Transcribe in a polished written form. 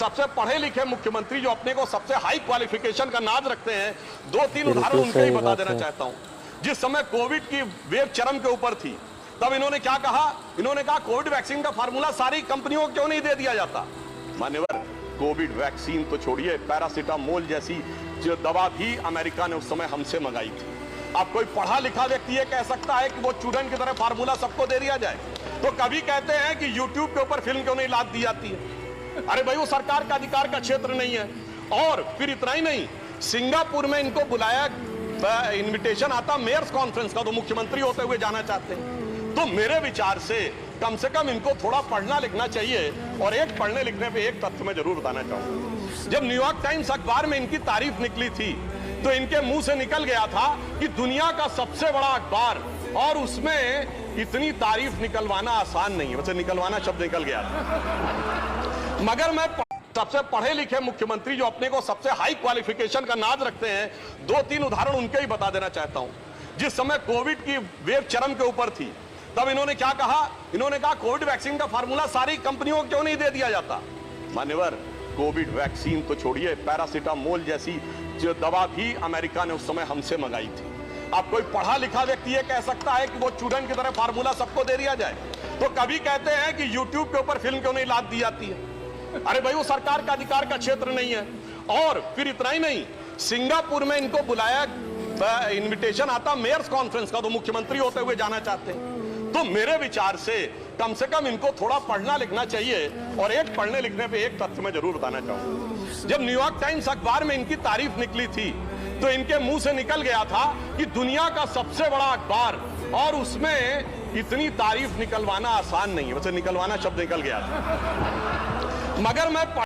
सबसे पढ़े लिखे मुख्यमंत्री जो अपने को सबसे हाई क्वालिफिकेशन का नाज रखते हैं, दो तीन उदाहरण उनके ही बता देना चाहता हूं। जिस समय कोविड की वेव चरम के ऊपर थी, तब इन्होंने क्या कहा? इन्होंने कहा कोविड वैक्सीन का फार्मूला सारी कंपनियों को क्यों नहीं दे दिया जाता? मान्यवर, कोविड वैक्सीन तो छोड़िए, पैरासीटामोल जैसी जो दवा भी अमेरिका ने उस समय हमसे मंगाई थी। अब कोई पढ़ा लिखा व्यक्ति ये कह सकता है कि वो चूरन की तरह फार्मूला सबको दे दिया जाए? तो कभी कहते हैं कि यूट्यूब के ऊपर फिल्म क्यों नहीं लाद दी जाती है? अरे भाई, वो सरकार का अधिकार का क्षेत्र नहीं है। और फिर इतना ही नहीं, सिंगापुर में इनको बुलाया, इनविटेशन आता मेयर्स कॉन्फ्रेंस का, तो मुख्यमंत्री होते हुए जाना चाहते हैं। तो मेरे विचार से कम इनको थोड़ा पढ़ना लिखना चाहिए। और एक पढ़ने लिखने पे एक तथ्य मैं जरूर बताना चाहूंगा। जब न्यूयॉर्क टाइम्स अखबार में इनकी तारीफ निकली थी, तो इनके मुंह से निकल गया था कि दुनिया का सबसे बड़ा अखबार, और उसमें इतनी तारीफ निकलवाना आसान नहीं है। वैसे निकलवाना शब्द निकल गया था, मगर मैं सबसे पढ़े लिखे मुख्यमंत्री जो अपने को सबसे हाई क्वालिफिकेशन का नाज रखते हैं, दो तीन उदाहरण उनके ही बता देना चाहता हूं। जिस समय कोविड की वेव चरम के ऊपर थी, तब इन्होंने क्या कहा? इन्होंने कहा कोविड वैक्सीन का फार्मूला सारी कंपनियों को क्यों नहीं दे दिया जाता? मान्यवर, कोविड वैक्सीन तो छोड़िए, पैरासीटामोल जैसी जो दवा भी अमेरिका ने उस समय हमसे मंगाई थी। अब कोई पढ़ा लिखा व्यक्ति ये कह सकता है कि वो चूरन की तरह फार्मूला सबको दे दिया जाए? तो कभी कहते हैं कि यूट्यूब के ऊपर फिल्म क्यों नहीं लाद दी जाती है? अरे भाई, वो सरकार का अधिकार का क्षेत्र नहीं है। और फिर इतना ही नहीं, सिंगापुर में इनको बुलाया, इनविटेशन आता मेयर्स कॉन्फ्रेंस का, तो मुख्यमंत्री होते हुए जाना चाहते हैं। तो मेरे विचार से कम इनको थोड़ा पढ़ना लिखना चाहिए। और एक पढ़ने लिखने पे एक तथ्य मैं जरूर बताना चाहूंगा। जब न्यूयॉर्क टाइम्स अखबार में इनकी तारीफ निकली थी, तो इनके मुंह से निकल गया था कि दुनिया का सबसे बड़ा अखबार, और उसमें इतनी तारीफ निकलवाना आसान नहीं है। वैसे निकलवाना शब्द निकल गया था, मगर मैं